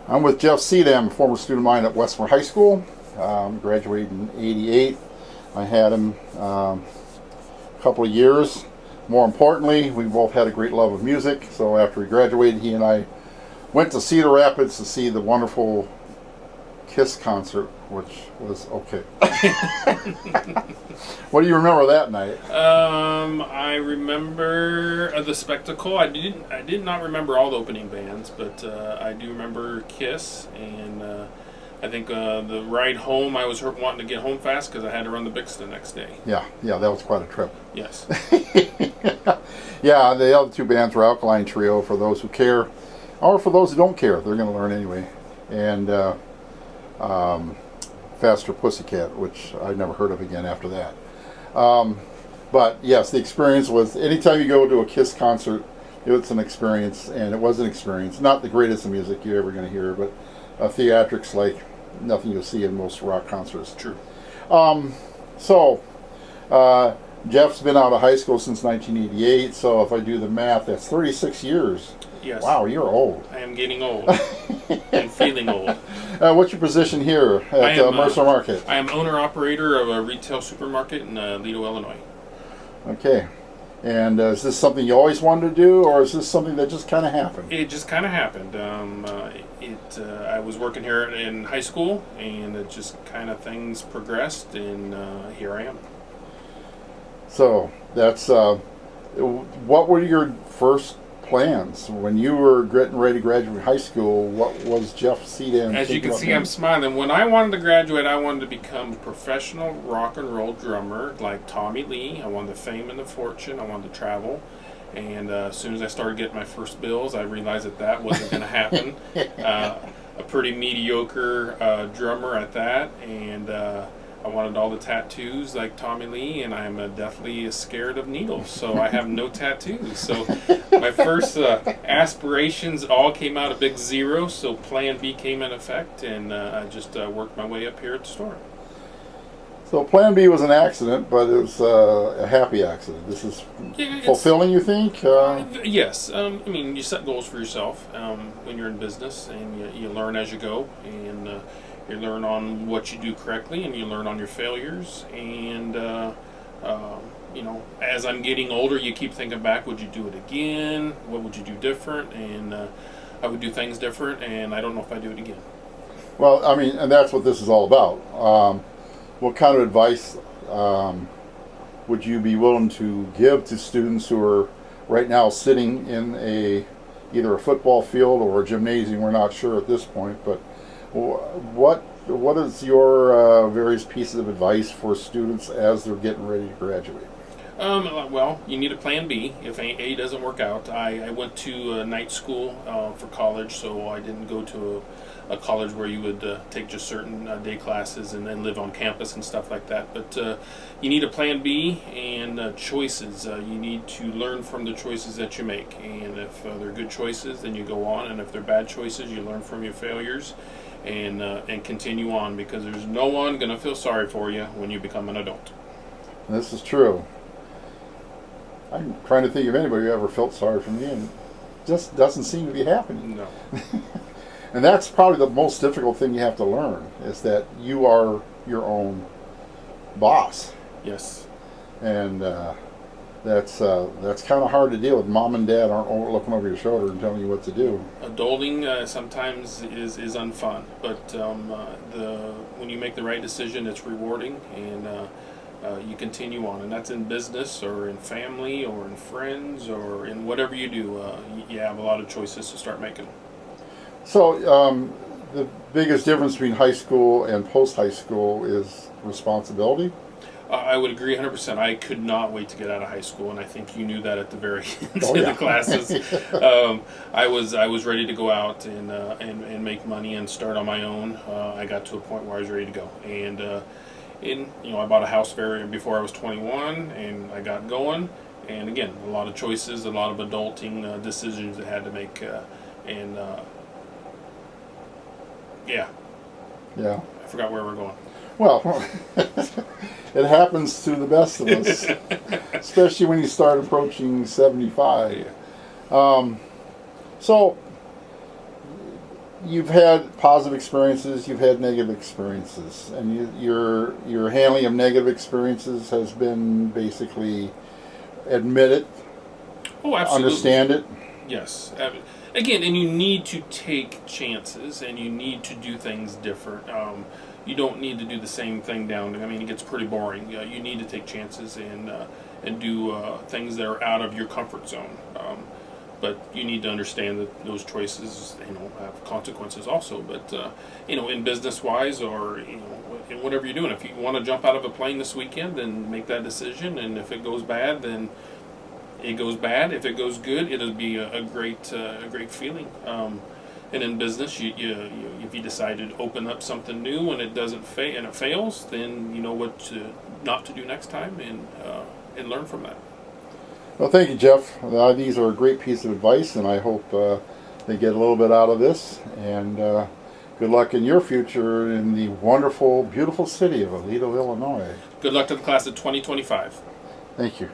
I'm with Jeff Sedam, a former student of mine at Westmer High School. Graduated in '88. I had him a couple of years. More importantly, we both had a great love of music. So after we graduated, he and I went to Cedar Rapids to see the wonderful Kiss concert, which was okay. What do you remember that night? I remember the spectacle. I did not remember all the opening bands, but I do remember Kiss, and I think the ride home. I was wanting to get home fast because I had to run the Bix the next day. Yeah, that was quite a trip. Yes. Yeah, the other two bands were Alkaline Trio, for those who care, or for those who don't care. They're going to learn anyway. And Faster Pussycat, which I never heard of again after that. But yes, the experience was, anytime you go to a Kiss concert, it's an experience, and it was an experience. Not the greatest of music you're ever going to hear, but theatrics like nothing you'll see in most rock concerts. True. Jeff's been out of high school since 1988, so if I do the math, that's 36 years. Yes. Wow, you're old. I am getting old and feeling old. What's your position here at Mercer Market? I am owner-operator of a retail supermarket in Lido, Illinois. Okay. And is this something you always wanted to do, or is this something that just kind of happened? It just kind of happened. I was working here in high school, and it just kind of things progressed, and here I am. So that's what were your first plans when you were getting ready to graduate high school? What was Jeff Sedam? As you can see, I'm smiling. When I wanted to graduate, I wanted to become a professional rock and roll drummer like Tommy Lee. I wanted the fame and the fortune. I wanted to travel. And as soon as I started getting my first bills, I realized that wasn't going to happen. A pretty mediocre drummer at that, and I wanted all the tattoos like Tommy Lee, and I'm deathly scared of needles, so I have no tattoos. So my first aspirations all came out a big zero, so Plan B came in effect, and I just worked my way up here at the store. So Plan B was an accident, but it was a happy accident. This is fulfilling, you think? Yes. I mean, you set goals for yourself when you're in business, and you learn as you go, and you learn on what you do correctly, and you learn on your failures. And as I'm getting older, you keep thinking back: would you do it again? What would you do different? And I would do things different, and I don't know if I do it again. Well, I mean, and that's what this is all about. What kind of advice would you be willing to give to students who are right now sitting in either a football field or a gymnasium? We're not sure at this point, but what is your various pieces of advice for students as they're getting ready to graduate? Well, you need a plan B if A doesn't work out. I went to a night school for college, so I didn't go to a college where you would take just certain day classes and then live on campus and stuff like that. But you need a plan B and choices. You need to learn from the choices that you make. And if they're good choices, then you go on. And if they're bad choices, you learn from your failures and continue on, because there's no one going to feel sorry for you when you become an adult. This is true. I'm trying to think of anybody who ever felt sorry for me, and it just doesn't seem to be happening. No. And that's probably the most difficult thing you have to learn, is that you are your own boss. Yes. And that's kind of hard to deal with. Mom and dad aren't looking over your shoulder and telling you what to do. Adulting sometimes is unfun, but when you make the right decision, it's rewarding, and you continue on. And that's in business or in family or in friends or in whatever you do. You have a lot of choices to start making. So the biggest difference between high school and post-high school is responsibility? I would agree 100%. I could not wait to get out of high school, and I think you knew that at the very end Oh, of yeah. the classes. I was ready to go out and make money and start on my own. I got to a point where I was ready to go, and I bought a house before I was 21, and I got going. And again, a lot of choices, a lot of adulting decisions I had to make, Yeah. I forgot where we're going. Well, it happens to the best of us, especially when you start approaching 75. Yeah. So you've had positive experiences, you've had negative experiences, and your handling of negative experiences has been basically admit it, Oh, absolutely. understand it. Yes. Again, and you need to take chances, and you need to do things different. You don't need to do the same thing down. I mean, it gets pretty boring. You need to take chances and do things that are out of your comfort zone. But you need to understand that those choices, have consequences also. But in business wise, or in whatever you're doing, if you want to jump out of a plane this weekend, then make that decision. And if it goes bad, then it goes bad. If it goes good, it'll be a great feeling. And in business, if you decide to open up something new and it doesn't and it fails, then you know what not to do next time, and learn from that. Well, thank you, Jeff. These are a great piece of advice, and I hope they get a little bit out of this. And good luck in your future in the wonderful, beautiful city of Aledo, Illinois. Good luck to the class of 2025. Thank you.